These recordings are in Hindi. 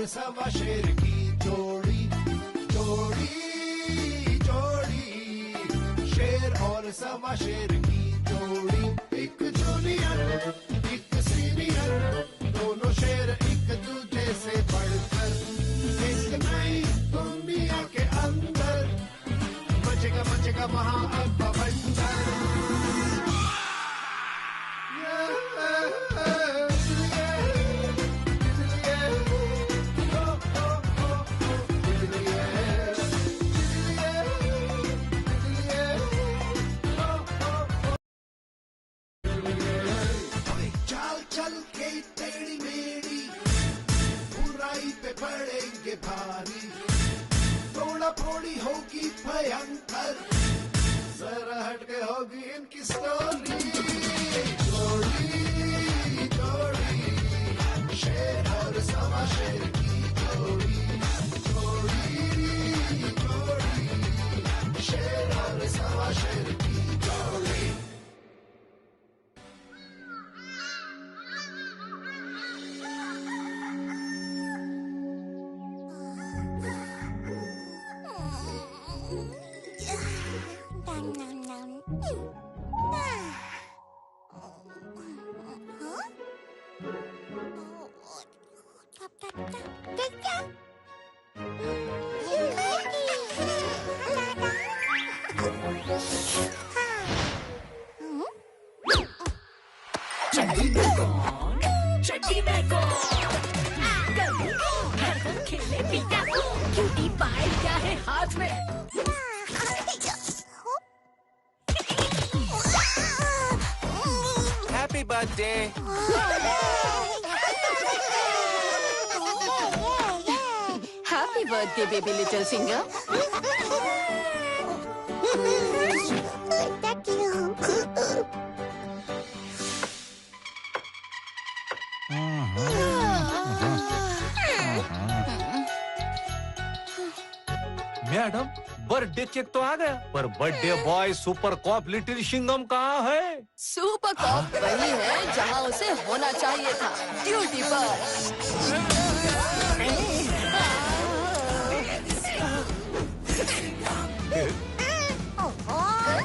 सवा शेर की जोड़ी, जोड़ी जोड़ी, शेर और सवा शेर की जोड़ी। एक जूनियर एक सीनियर, दोनों शेर एक दूजे से बढ़कर, एक नई दुनिया के अंदर मचेगा वहाँ अब बवंडर। चल के टेढ़ी मेढ़ी बुराई पे पड़ेंगे भारी, थोड़ा फोड़ी होगी भयंकर, जरा हटके होगी इनकी स्टोरी। जोड़ी जोड़ी, शेर और सवा शेर की जोड़ी, जोड़ी जोड़ी, शेर और सवा शेर की जोड़ी। चड्डी में खेले पीटा क्यूटी पाए क्या है हाथ में। Happy birthday. Happy birthday baby little singer. Thank you. Madam birthday cake तो आ गया, पर birthday boy super cop little Singham कहाँ है? सुपर कॉप वही है जहाँ उसे होना चाहिए था, ड्यूटी पर।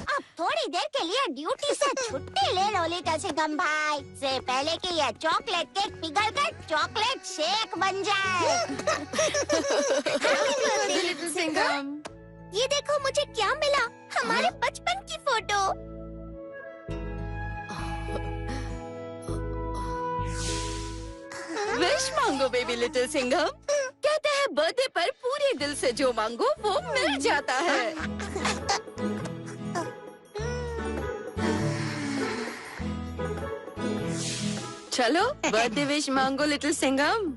अब थोड़ी देर के लिए ड्यूटी से छुट्टी ले लो लिटिल सिंघम भाई, से पहले कि यह चॉकलेट केक पिघलकर चॉकलेट शेक बन जाए। लिटिल सिंघम, ये देखो मुझे क्या मिला, हमारे बचपन की फोटो। विश मांगो बेबी लिटिल सिंघम। कहते हैं बर्थडे पर पूरे दिल से जो मांगो वो मिल जाता है। चलो बर्थडे विश मांगो लिटिल सिंघम।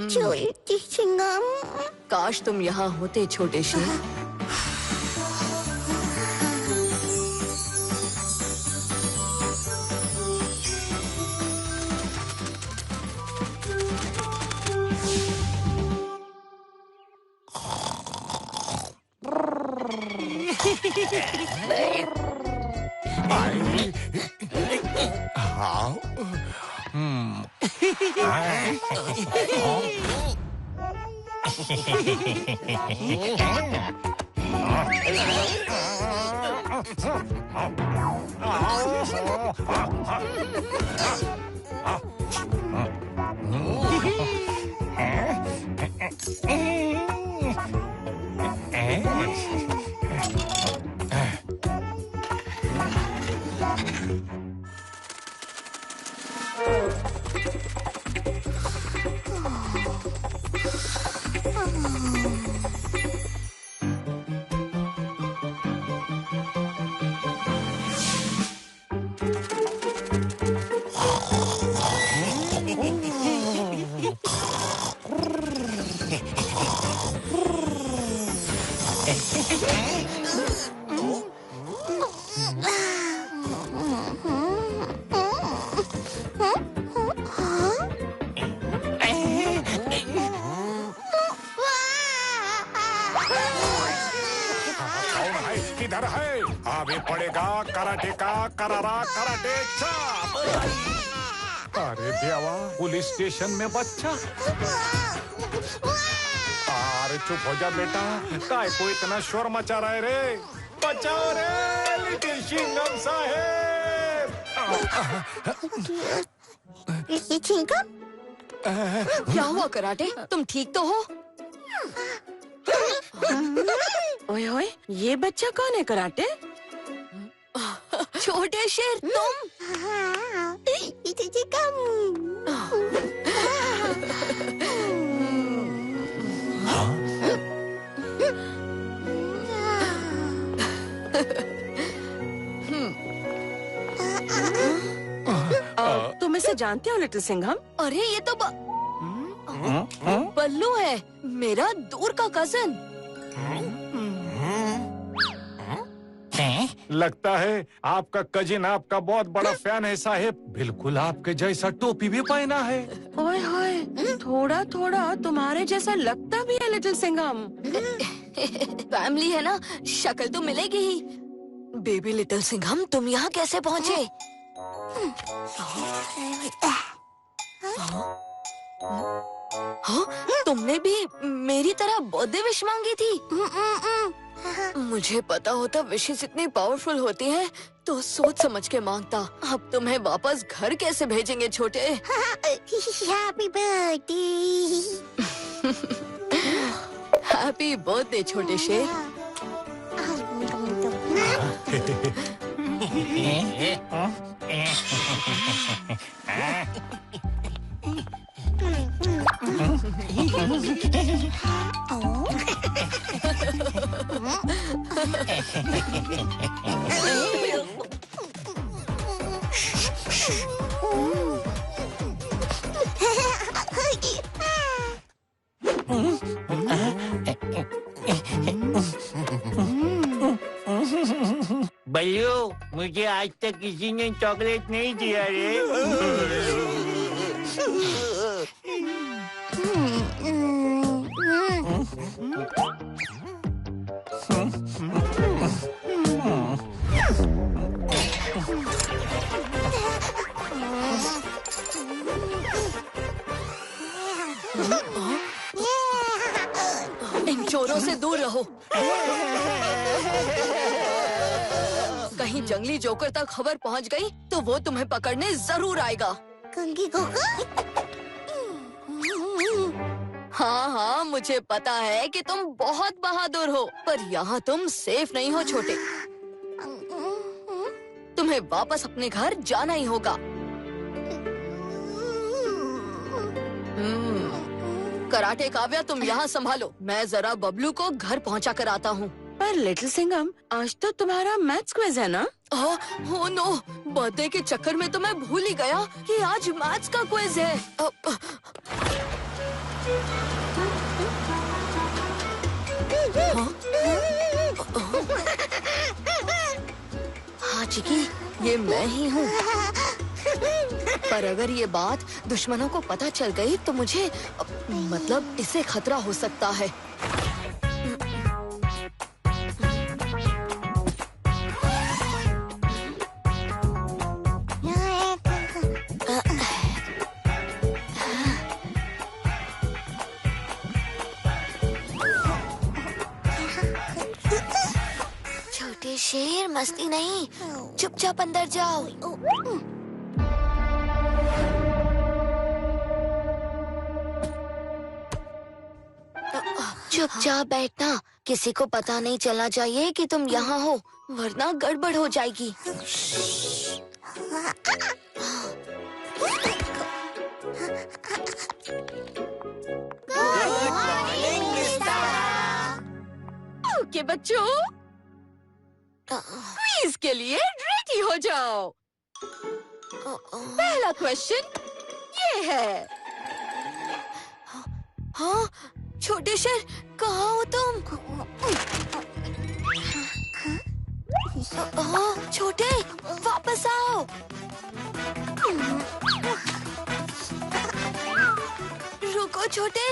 छोटी सिंघम, काश तुम यहाँ होते छोटे शेर। किधर है? अभी पड़ेगा कराटे का करारा कराटे चाप। अरे देवा, पुलिस स्टेशन में बच्चा। अरे चुप हो जा बेटा, काय को इतना शोर मचा रहा है रे? बचाओ रे लिटिल सिंघम साहेब। चिंगम, क्या हुआ कराटे? तुम ठीक तो हो? ओए ओए, ये बच्चा कौन है कराटे? छोटे शेर तुम? तुम इसे जानते हो लिटिल सिंघम? अरे ये तो बल्लू है, मेरा दूर का कजन। लगता है आपका कजिन आपका बहुत बड़ा फैन है साहेब। बिल्कुल आपके जैसा टोपी भी पहना है। ओए होए, थोड़ा थोड़ा तुम्हारे जैसा लगता भी है लिटिल सिंघम। फैमिली है ना, शक्ल तो मिलेगी ही। बेबी लिटिल सिंघम, तुम यहाँ कैसे पहुँचे? हाँ, तुमने भी मेरी तरह बर्थडे विश मांगी थी? मुझे पता होता विशेस इतनी पावरफुल होती हैं, तो सोच समझ के मांगता। अब तुम्हें वापस घर कैसे भेजेंगे छोटे? Happy birthday. हैप्पी बर्थडे छोटे शेर। बल्लू, मुझे आज तक किसी ने चॉकलेट नहीं दिया रे। इन चोरों से दूर रहो। कहीं जंगली जोकर तक खबर पहुंच गई तो वो तुम्हें पकड़ने जरूर आएगा। कंगी गोगा? हाँ हाँ, मुझे पता है कि तुम बहुत बहादुर हो, पर यहाँ तुम सेफ नहीं हो छोटे। तुम्हें वापस अपने घर जाना ही होगा। कराटे काव्या, तुम यहाँ संभालो, मैं जरा बबलू को घर पहुँचा कर आता हूँ। पर लिटिल सिंघम, आज तो तुम्हारा मैथ्स क्विज है ना? हो नो, बर्थडे के चक्कर में तो मैं भूल ही गया कि आज मैथ्स का क्विज है। हाँ चिकी, ये मैं ही हूँ। पर अगर ये बात दुश्मनों को पता चल गई तो मुझे, मतलब इसे खतरा हो सकता है। छोटे शेर, मस्ती नहीं, चुपचाप अंदर जाओ। चुपचाप बैठना, किसी को पता नहीं चलना चाहिए कि तुम यहाँ हो, वरना गड़बड़ हो जाएगी। ओके बच्चों, क्विज के लिए रेडी हो जाओ। पहला क्वेश्चन ये है। हाँ, छोटे शेर, कहाँ हो तुम? हाँ, छोटे, वापस आओ। रुको छोटे।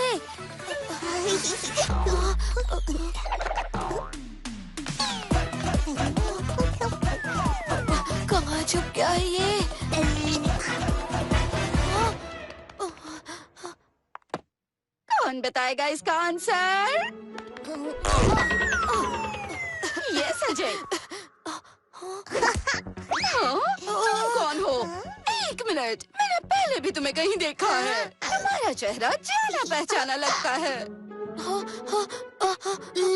कहाँ छुप गया है ये? बताएगा इसका आंसर? यस अजय। कौन हो? एक मिनट, मैंने पहले भी तुम्हें कहीं देखा है। तुम्हारा चेहरा जाना पहचाना लगता है।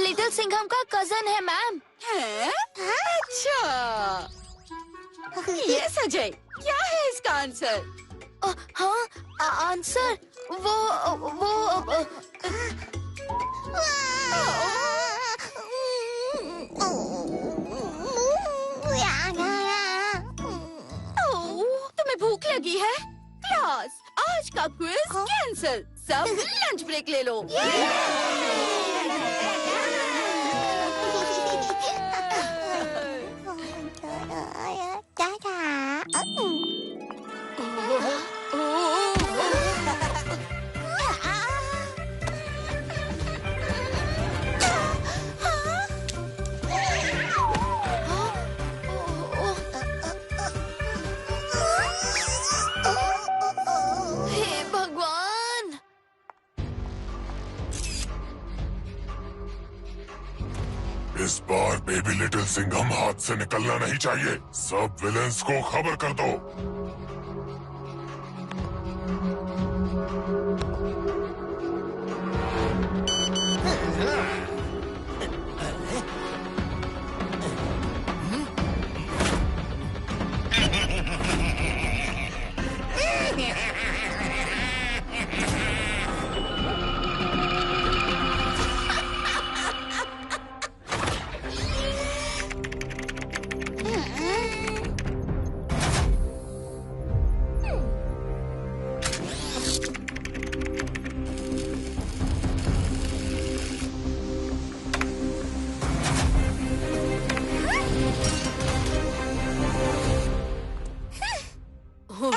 लिटिल सिंघम का कजन है मैम। हैं? अच्छा। यस अजय, क्या है इसका आंसर? हाँ, आंसर वो तुम्हें भूख लगी है? क्लास, आज का क्विज कैंसिल। सब लंच ब्रेक ले लो। हे भगवान! इस बार बेबी लिटिल सिंघम हाथ से निकलना नहीं चाहिए। सब विलेंस को खबर कर दो।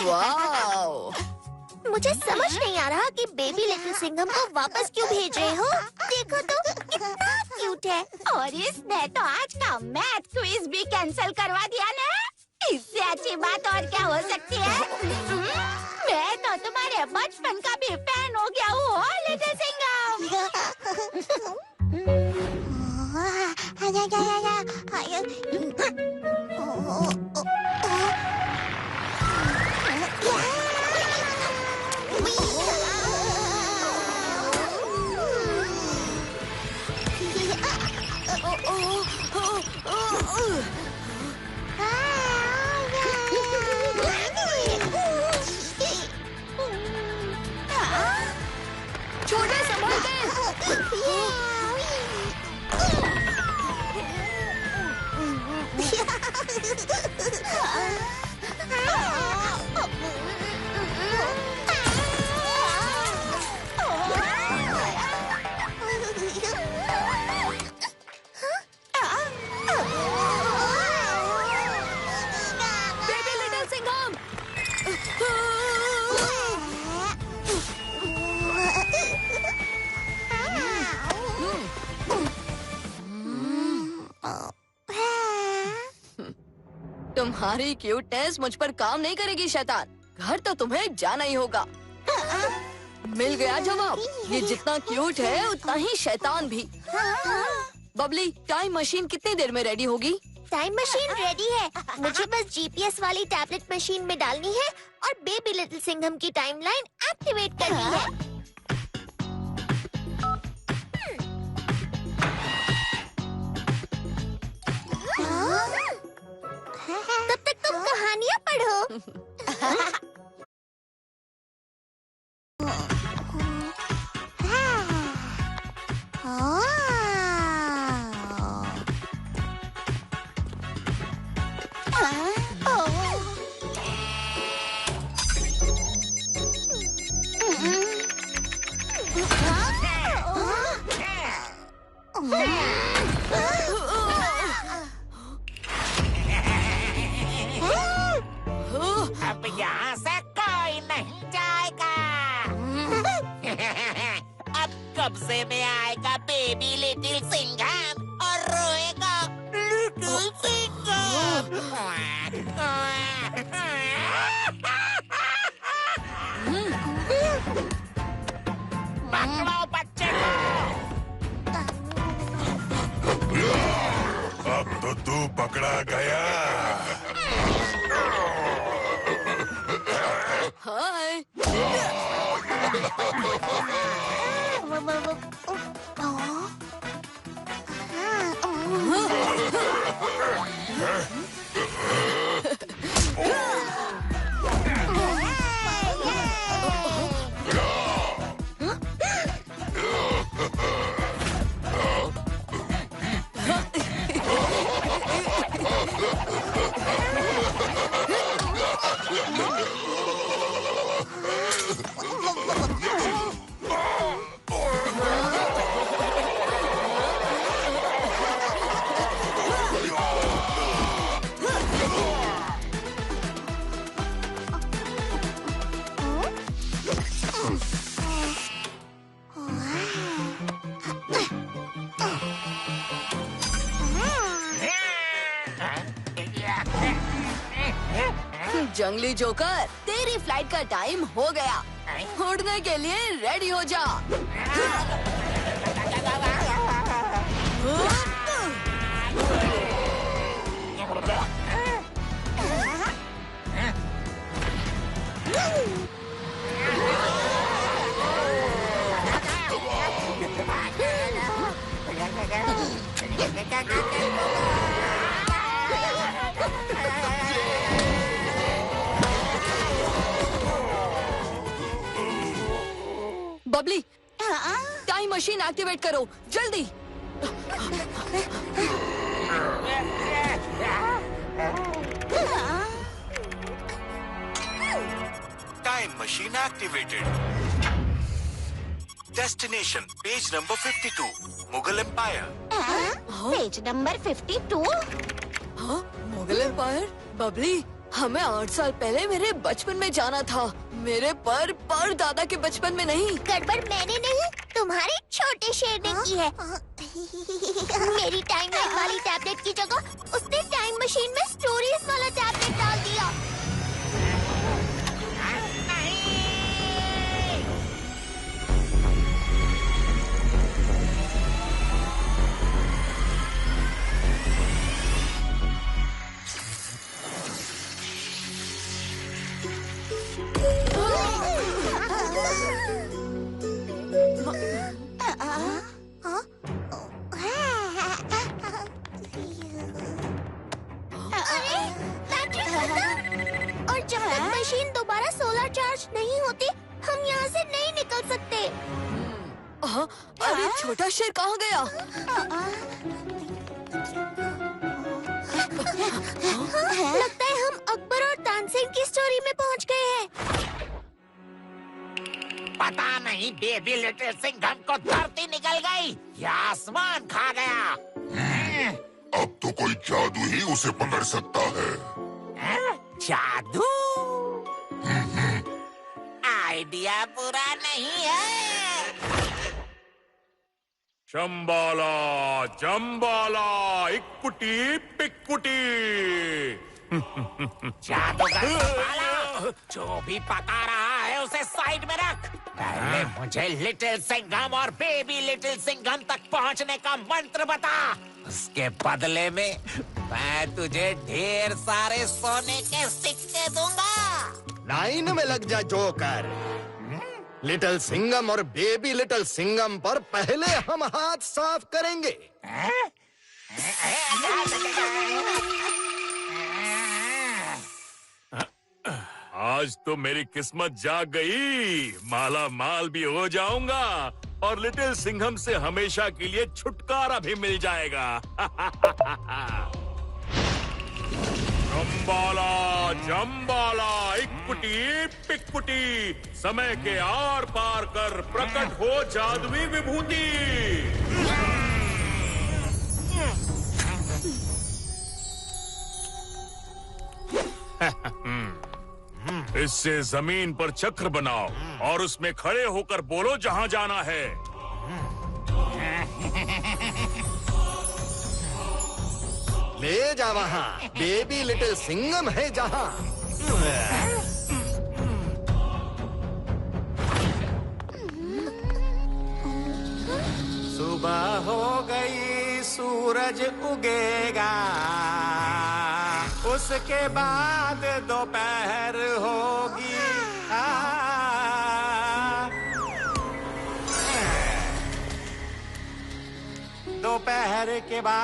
वाओ! मुझे समझ नहीं आ रहा कि बेबी लिटिल सिंघम को वापस क्यों भेज रहे हो। देखो तो कितना क्यूट है। और इसने तो आज का मैथ क्विज भी कैंसिल करवा दिया ना। इससे अच्छी बात और क्या हो सकती है? मैं तो तुम्हारे बचपन का भी फैन हो गया हूँ लिटिल छोटे संभाल के। Baby little Singham! तुम्हारी क्यूटनेस मुझ पर काम नहीं करेगी शैतान। घर तो तुम्हें जाना ही होगा। मिल गया जवाब। ये जितना क्यूट है उतना ही शैतान भी। बबली, टाइम मशीन कितनी देर में रेडी होगी? टाइम मशीन रेडी है। मुझे बस जीपीएस वाली टैबलेट मशीन में डालनी है और बेबी लिटिल सिंघम की टाइमलाइन एक्टिवेट करनी है। तब तक तुम कहानियाँ पढ़ो। अब यहाँ से कोई नहीं जाएगा। अब कब्जे में आएगा बेबी लिटिल सिंघम और रोएगा लिटिल सिंघम। पकड़ो बच्चों। गया। हाय। जंगली जोकर, तेरी फ्लाइट का टाइम हो गया। उड़ने के लिए रेडी हो जा। बबली, टाइम मशीन एक्टिवेट करो जल्दी। Time machine activated. Destination page number 52 Mughal empire. Page number 52। हाँ, मुगल एम्पायर। बबली, हमें 8 साल पहले मेरे बचपन में जाना था, मेरे पर दादा के बचपन में नहीं। गड़बड़ मैंने नहीं, तुम्हारे छोटे शेर ने की है। मेरी टाइमलाइन वाली टैबलेट की जगह उसने टाइम मशीन में स्टोरीज वाला टैबलेट डाल दिया। और जब तक मशीन दोबारा सोलर चार्ज नहीं होती, हम यहाँ से नहीं निकल सकते। अरे छोटा शेर कहाँ गया? लगता है हम अकबर और तानसेन की स्टोरी में पहुँच गए हैं। पता नहीं बेबी लिटिल सिंघम को धरती निकल गई या आसमान खा गया। अब तो कोई जादू ही उसे पकड़ सकता है। जादू? आइडिया बुरा नहीं है। चंबाला जंबाला इक्कुटी पिक्कुटी। जादूगर संभाला, जो भी पका रहा है उसे साइड में रख। पहले मुझे लिटिल सिंघम और बेबी लिटिल सिंघम तक पहुंचने का मंत्र बता। उसके बदले में मैं तुझे ढेर सारे सोने के सिक्के दूंगा। लाइन में लग जा जोकर। लिटिल सिंघम और बेबी लिटिल सिंघम पर पहले हम हाथ साफ करेंगे। आज तो मेरी किस्मत जाग गई, माला माल भी हो जाऊंगा और लिटिल सिंघम से हमेशा के लिए छुटकारा भी मिल जाएगा। जंबाला जंबाला इक्कुटी पिक्कुटी, समय के आर पार कर प्रकट हो जादुई विभूति। इससे जमीन पर चक्र बनाओ और उसमें खड़े होकर बोलो जहाँ जाना है। ले जा वहाँ, बेबी लिटिल सिंघम है जहाँ। सुबह हो गई, सूरज उगेगा। उसके बाद दोपहर होगी। दोपहर के बाद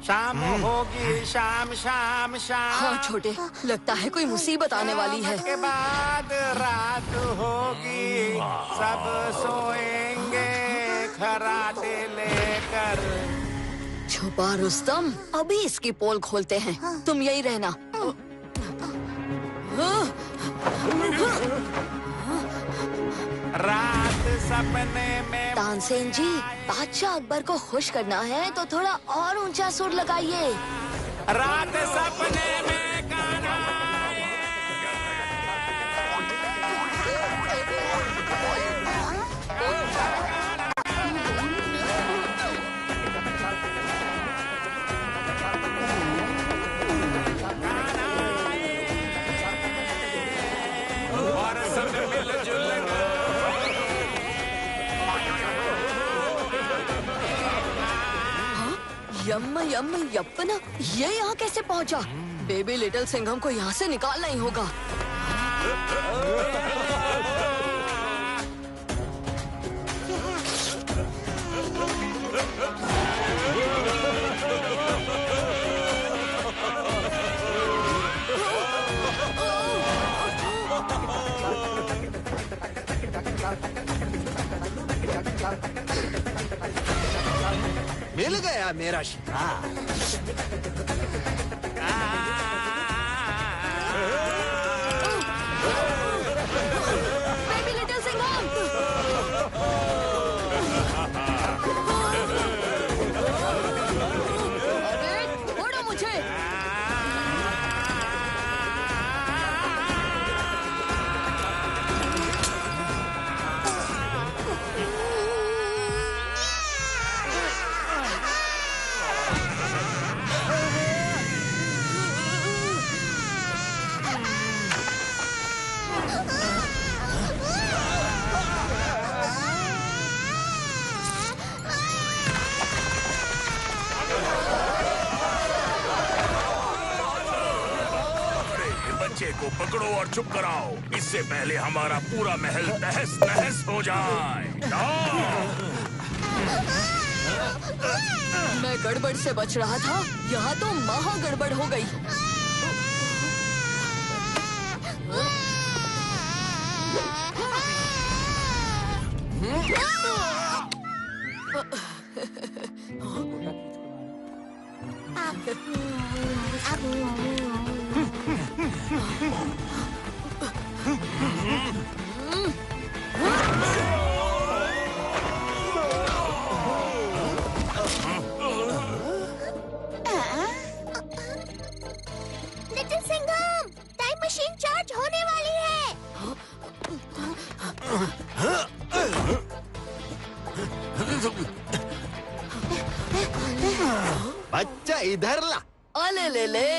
शाम होगी। शाम शाम शाम। हाँ छोटे, लगता है कोई मुसीबत आने वाली है। के बाद रात होगी। सब सोएंगे खराटे लेकर। छुपा रुस्तम, अभी इसकी पोल खोलते हैं। तुम यही रहना। रात सपने में तानसेन जी, बादशाह अकबर को खुश करना है तो थोड़ा और ऊंचा सुर लगाइए। रात सपने में कान्हा और सब मिलजुल यम यम यप्पना, ये यहाँ कैसे पहुँचा? बेबी लिटिल सिंघम को यहाँ से निकालना ही होगा। मिल गया मेरा शिकार। Baby little Singham! अरे, छोड़ो मुझे! बच्चे को पकड़ो और चुप कराओ, इससे पहले हमारा पूरा महल तहस नहस हो जाए। मैं गड़बड़ से बच रहा था, यहाँ तो महा गड़बड़ हो गई। Little Singham, time machine charge होने वाली है। बच्चा इधर ला। अले ले ले।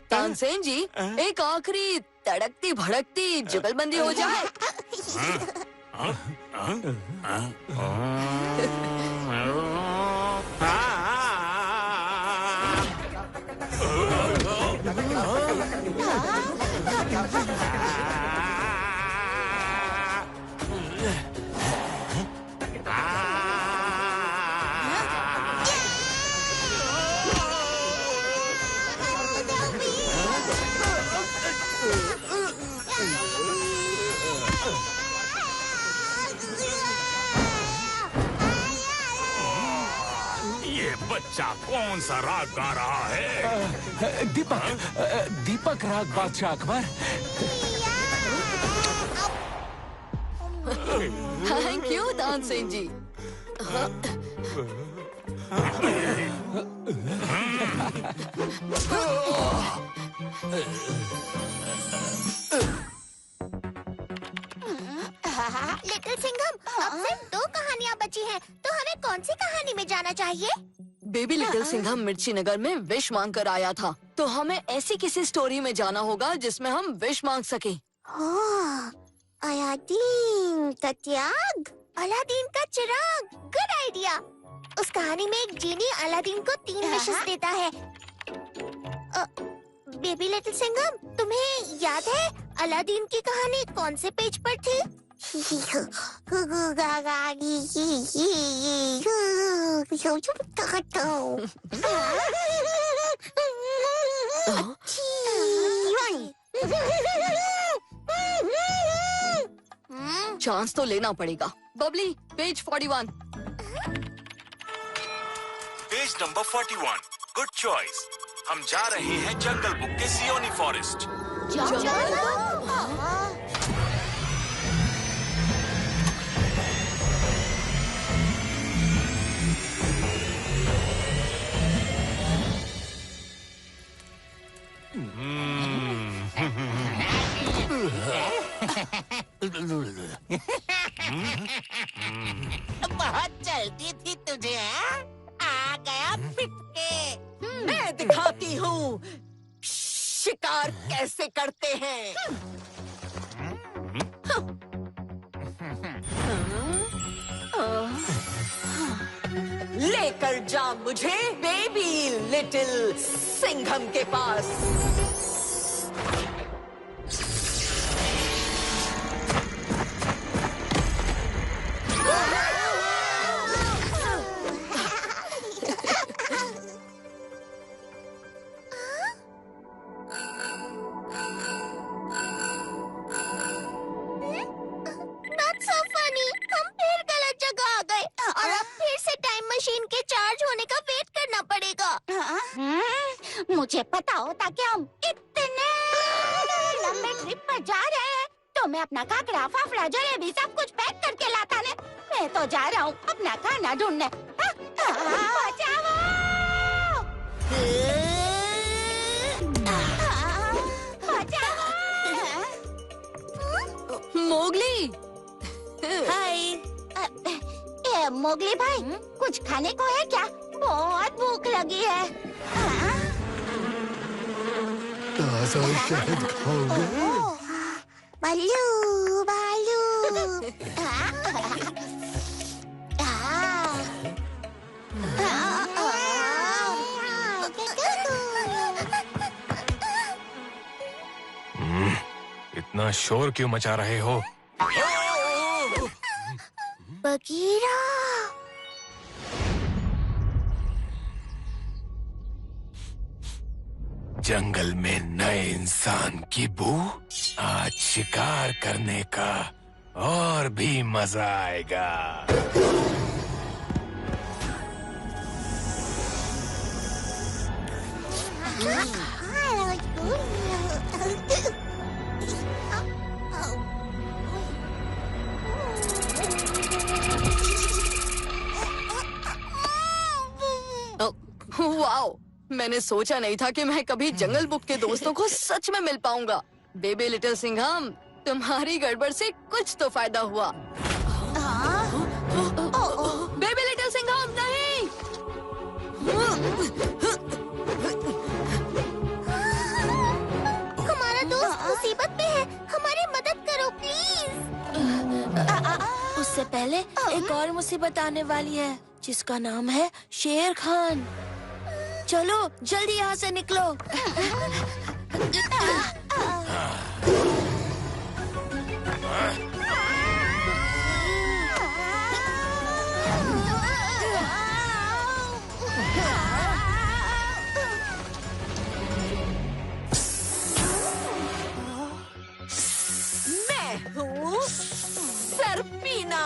तानसेन जी, एक आखिरी तड़कती भड़कती जुगलबंदी हो जाए। बच्चा कौन सा राग गा रहा है? दीपक राग बादशाह Akbar. Thank you Tansen ji. Little Singham, अब सिर्फ 2 कहानियाँ बची हैं, तो हमें कौन सी कहानी में जाना चाहिए? बेबी लिटिल सिंघम मिर्ची नगर में विश मांग कर आया था, तो हमें ऐसी किसी स्टोरी में जाना होगा जिसमें हम विश मांग सकें। अलादीन का त्याग, अलादीन का चिराग, गुड आइडिया। उस कहानी में एक जीनी अलादीन को 3 विशेस देता है। बेबी लिटिल सिंघम, तुम्हें याद है अलादीन की कहानी कौन से पेज पर थी? चांस तो लेना पड़ेगा। Babli, page 41। Page number 41। Good choice. हम जा रहे हैं जंगल बुक के सियोनी फॉरेस्ट। बहुत जल्दी थी तुझे, हाँ? आ गया पिटके। मैं दिखाती हूँ शिकार कैसे करते हैं। लेकर जा मुझे बेबी लिटिल सिंघम के पास। मुझे पता होता कि हम इतने लंबे ट्रिप पर जा रहे हैं, तो मैं अपना काकड़ा, फाफड़ा, जलेबी सब कुछ पैक करके लाता ने। मैं तो जा रहा हूँ अपना खाना ढूंढने। बचाओ! मोगली। हाय। मोगली भाई, कुछ खाने को है क्या? बहुत भूख लगी है। ताज़ा शहद खाओगे? बालू बालू। इतना शोर क्यों मचा रहे हो? बगीरा। जंगल में नए इंसान की बू। आज शिकार करने का और भी मजा आएगा। वाओ, मैंने सोचा नहीं था कि मैं कभी जंगल बुक के दोस्तों को सच में मिल पाऊंगा। बेबी लिटिल सिंघम, तुम्हारी गड़बड़ से कुछ तो फायदा हुआ। बेबी लिटिल सिंघम, नहीं! हमारा दोस्त मुसीबत में है, हमारी मदद करो प्लीज। उससे पहले एक और मुसीबत आने वाली है, जिसका नाम है शेर खान। चलो जल्दी यहाँ से निकलो। मैं हूँ सर्पीना,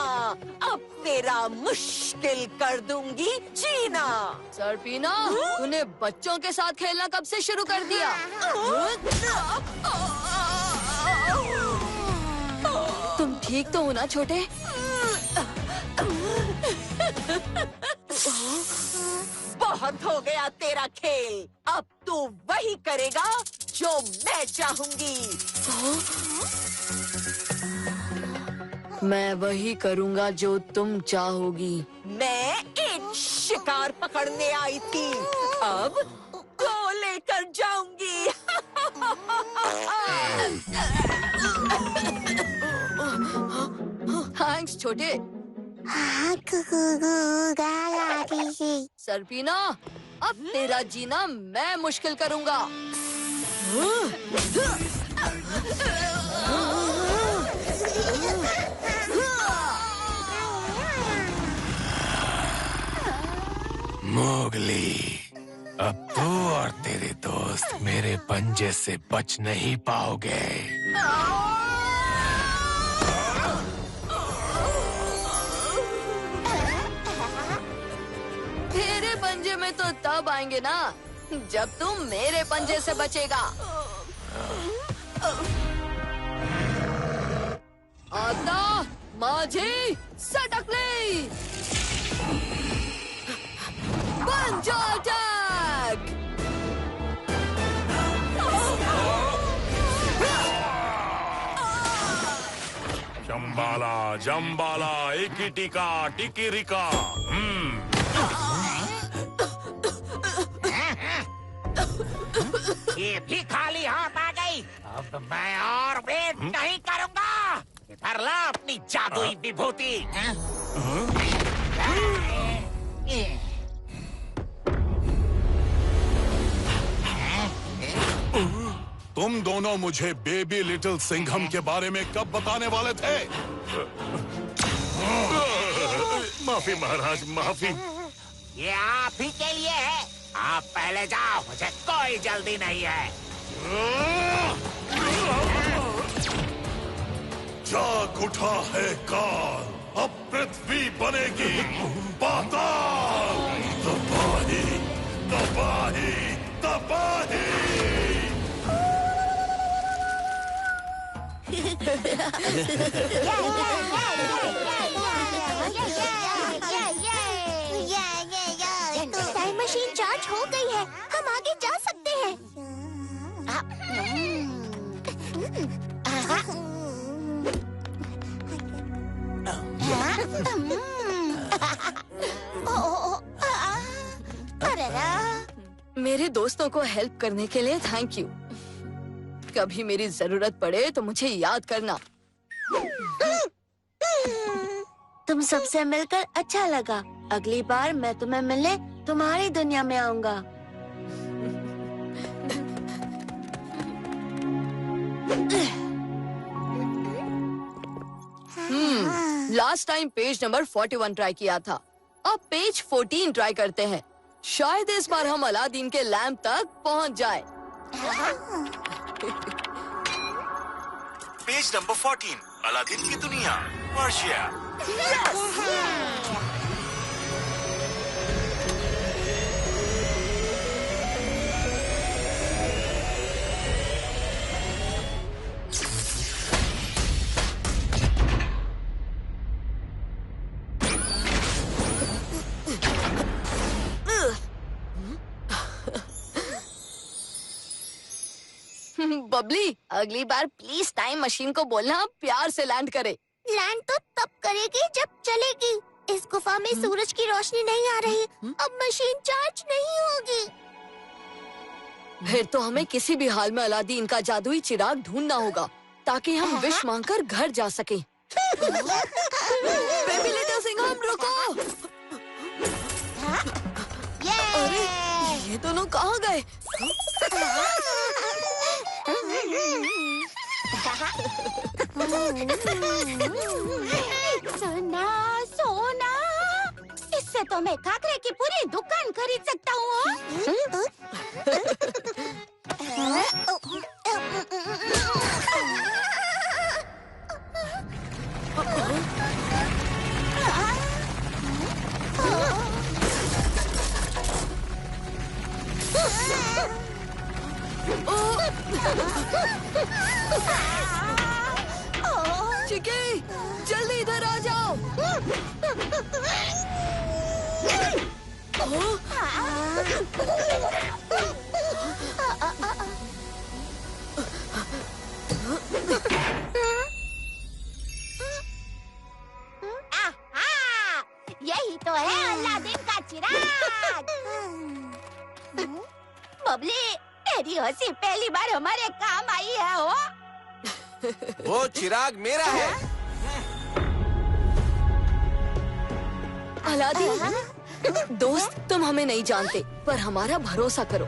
अब तेरा मुश्किल कर दूंगी जीना। सर्पीना, तूने बच्चों के साथ खेलना कब से शुरू कर दिया? तुम ठीक तो हो ना छोटे? बहुत हो गया तेरा खेल, अब तू वही करेगा जो मैं चाहूंगी। मैं वही करूँगा जो तुम चाहोगी। मैं एक शिकार पकड़ने आई थी, अब को लेकर जाऊंगी। थैंक्स छोटे। सरपीना, अब तेरा जीना मैं मुश्किल करूँगा। मोगली, अब तू और तेरे दोस्त मेरे पंजे से बच नहीं पाओगे। तेरे पंजे में तो तब आएंगे ना जब तुम मेरे पंजे से बचेगा। आता माझी सटकली, पंजा अटैक। जम्बाला जम्बाला, इकी टिका टिकी रिका। ये भी खाली हाथ आ गई। अब मैं और वेट नहीं करूंगा। इधर ला अपनी जादुई विभूति। तुम दोनों मुझे बेबी लिटिल सिंघम के बारे में कब बताने वाले थे? माफी महाराज, माफी। ये आप ही के लिए है। आप पहले जाओ, मुझे कोई जल्दी नहीं है। जाग उठा है काल, अब पृथ्वी बनेगी पाताल। तबाही तबाही तबाही। टाइम मशीन चार्ज हो गई है, हम आगे जा सकते हैं। मेरे दोस्तों को हेल्प करने के लिए थैंक यू। कभी मेरी जरूरत पड़े तो मुझे याद करना। तुम सबसे मिलकर अच्छा लगा। अगली बार मैं तुम्हें मिलने तुम्हारी दुनिया में आऊंगा। Last time page number 41 try किया था, अब पेज 14 ट्राई करते हैं। शायद इस बार हम अलादीन के लैंप तक पहुंच जाए। पेज नंबर 14, अलादीन की दुनिया, पर्शिया। बबली, अगली बार प्लीज टाइम मशीन को बोलना प्यार से लैंड करे। लैंड तो तब करेगी जब चलेगी। इस गुफा में सूरज की रोशनी नहीं आ रही, अब मशीन चार्ज नहीं होगी। फिर तो हमें किसी भी हाल में अलादीन का जादुई चिराग ढूंढना होगा ताकि हम विश मांगकर घर जा सकें। बेबी लिटिल सिंघम, रुको। अरे ये दोनों कहाँ गए? सोना सोना, इससे तो मैं खाकरे की पूरी दुकान खरीद सकता हूँ। चिकी, जल्दी इधर आ जाओ। है अलादीन का चिराग। बबली, तेरी हंसी पहली बार हमारे काम आई है हो। वो चिराग मेरा है। अलादीन, दोस्त तुम हमें नहीं जानते पर हमारा भरोसा करो।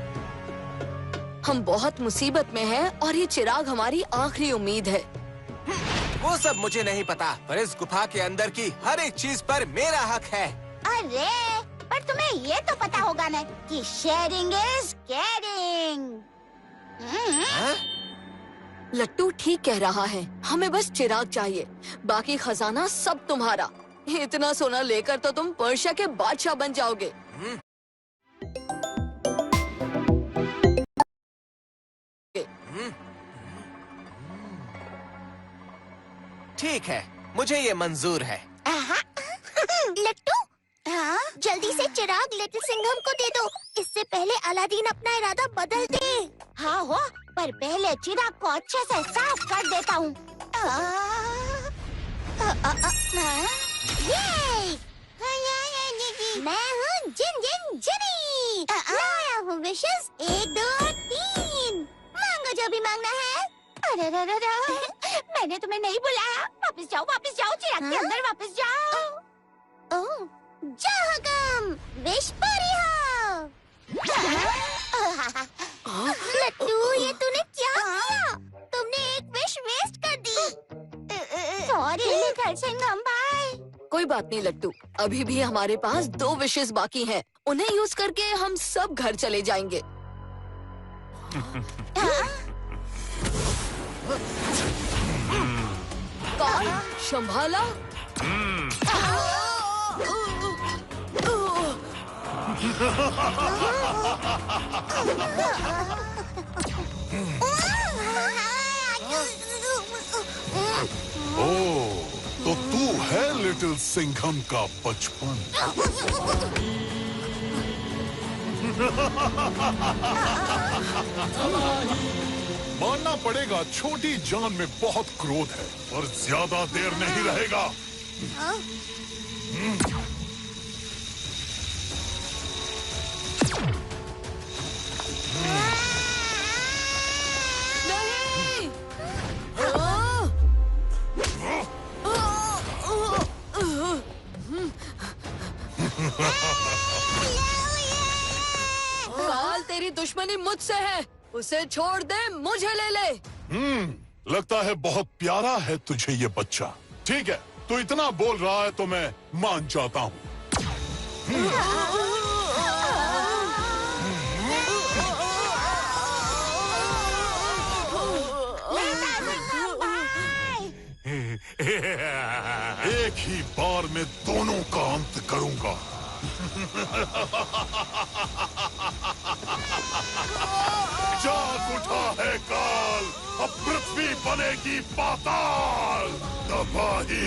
हम बहुत मुसीबत में हैं और ये चिराग हमारी आखिरी उम्मीद है। वो सब मुझे नहीं पता, पर इस गुफा के अंदर की हर एक चीज पर मेरा हक है। अरे, पर तुम्हें ये तो पता होगा ना कि शेयरिंग इज केयरिंग। लट्टू ठीक कह रहा है, हमें बस चिराग चाहिए, बाकी खजाना सब तुम्हारा। इतना सोना लेकर तो तुम पर्शिया के बादशाह बन जाओगे। ठीक है, मुझे ये मंजूर है। लट्टू, हाँ? जल्दी से चिराग लिटिल सिंघम को दे दो, इससे पहले अलादीन अपना इरादा बदल दे। हाँ हो, पर पहले चिराग को अच्छे से साफ कर देता हूँ। मैं हूँ जिन जिन जिनी, लाया हूँ विशेष 1 2 3, मांगो जो भी मांगना है। अरे मैंने तुम्हें नहीं बुलाया, वापस जाओ चिराग के अंदर वापस जाओ। ओह, जाओ हुकम, विश पूरी हो। लट्टू, ये तूने क्या किया? तुमने एक विश वेस्ट कर दी। सॉरी लिटिल सिंघम भाई। कोई बात नहीं लट्टू, अभी भी हमारे पास 2 विशेस बाकी हैं। उन्हें यूज करके हम सब घर चले जाएंगे। कौन संभाला? ओह, तो तू है लिटिल सिंघम का बचपन। मानना पड़ेगा, छोटी जान में बहुत क्रोध है और ज्यादा देर नहीं रहेगा। नहीं! काल, तेरी दुश्मनी मुझसे है, उसे छोड़ दे, मुझे ले ले। लगता है बहुत प्यारा है तुझे ये बच्चा। ठीक है, तू इतना बोल रहा है तो मैं मान जाता हूँ। एक ही बार में दोनों का अंत करूंगा। जाग उठा है काल, अब पृथ्वी बनेगी पाताल। तबाही,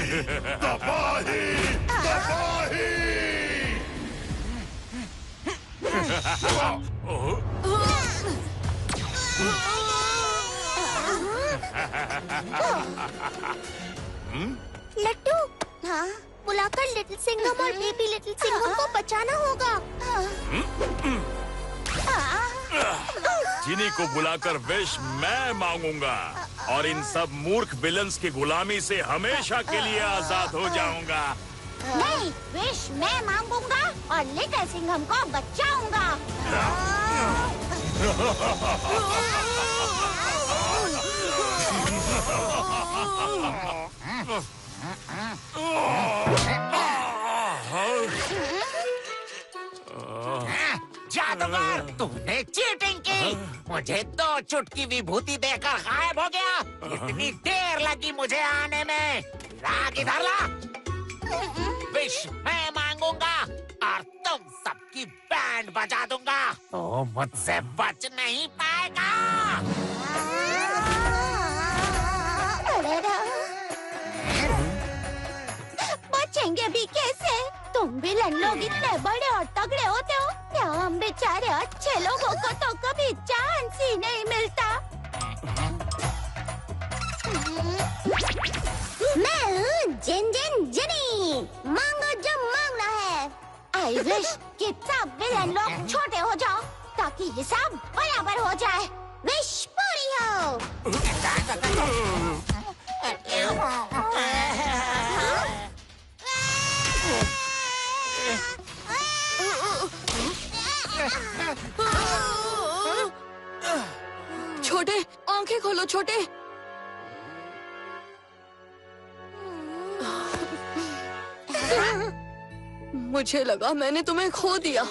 तबाही, तबाही। लट्टू, हाँ? बुलाकर लिटिल सिंघम और बेबी लिटिल सिंघम को बचाना होगा। जिनी को बुलाकर विश मैं मांगूंगा और इन सब मूर्ख विलन्स की गुलामी से हमेशा के लिए आजाद हो जाऊंगा। नहीं, विश मैं मांगूंगा और लिटिल सिंघम को बचाऊंगा। जादूगर, तूने चीटिंग की। मुझे 2 चुटकी विभूति देकर गायब हो गया। इतनी देर लगी मुझे आने में। लाग इधर ला। विश मैं मांगूंगा और तुम सबकी बैंड बजा दूंगा। तो मुझसे बच नहीं पाएगा। बचेंगे भी कैसे? तुम विलन लोग इतने बड़े और तगड़े होते हो, क्या हम बेचारे अच्छे लोगों को तो कभी चांस ही नहीं मिलता। मैं हूँ जिन जिन जिनी, मांगो जो मांगना है। आई विश कि सब विलन लोग छोटे हो जाओ ताकि हिसाब बराबर हो जाए। विश पूरी हो। छोटे, आंखें खोलो छोटे। मुझे लगा मैंने तुम्हें खो दिया।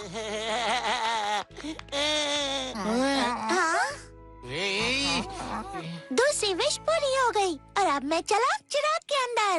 दूसरी विश पूरी हो गई और अब मैं चला चिराग के अंदर।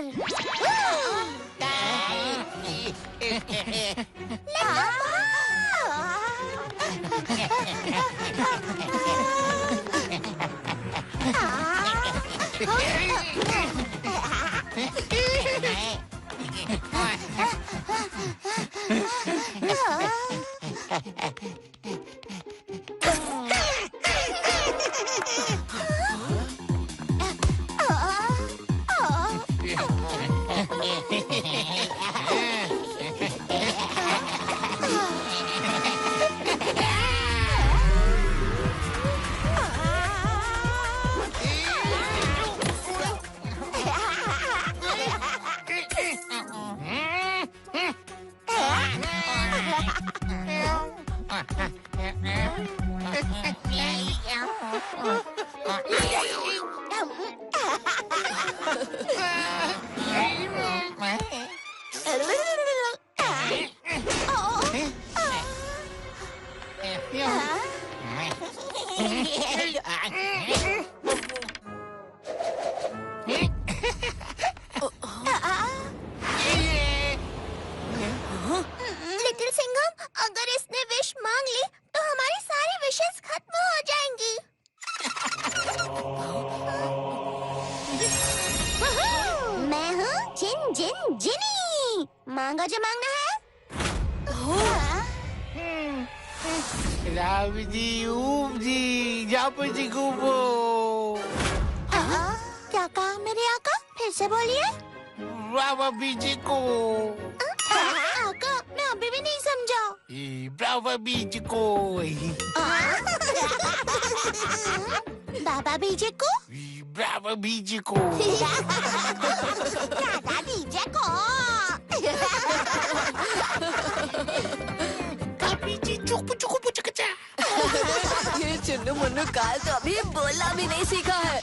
लिटिल सिंघम, अगर इसने विश मांग ली तो हमारी सारी विशेस खत्म हो जाएंगी। मैं हूँ जिन जिन जिनी। मांगा जो मांगना है। क्या कहा मेरे आका? फिर से बोलिए। ब्रावा बीजी को। आका, मैं अभी भी नहीं समझा। ब्रावा बीज को। बाबा बीजे को। ब्रावा बीज को। दादा बीजे को। ये चुन्नू मुन्नू काल तो अभी बोलना भी नहीं सीखा है।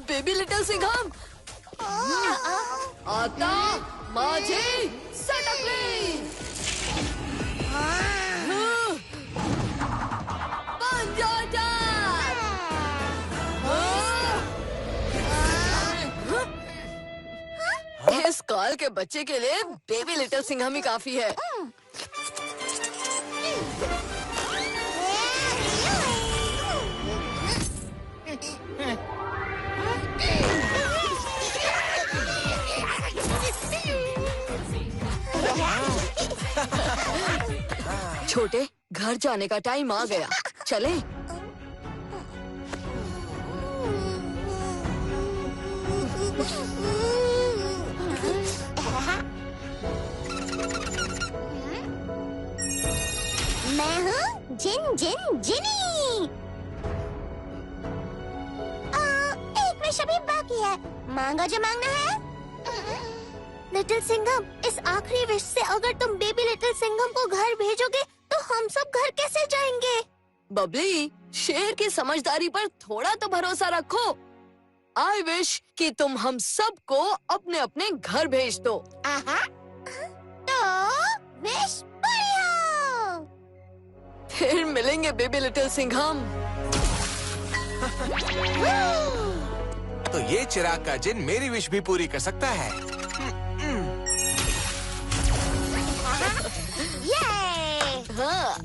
बेबी लिटिल सिंघम, आता माझे सटकले। पंजाटा। इस काल के बच्चे के लिए बेबी लिटिल सिंघम ही काफी है। छोटे, घर जाने का टाइम आ गया, चले। मैं हूँ जिन जिन जिनी। एक विश अभी बाकी है। मांगा जो मांगना है। लिटिल सिंघम, इस आखिरी विश से अगर तुम बेबी लिटिल सिंघम को घर भेजोगे तो हम सब घर कैसे जाएंगे? बबली, शेर की समझदारी पर थोड़ा तो भरोसा रखो। आई विश कि तुम हम सबको अपने अपने घर भेज दो। तो विश पूरी हो। फिर मिलेंगे बेबी लिटिल सिंघम। तो ये चिराग का जिन मेरी विश भी पूरी कर सकता है। हाँ।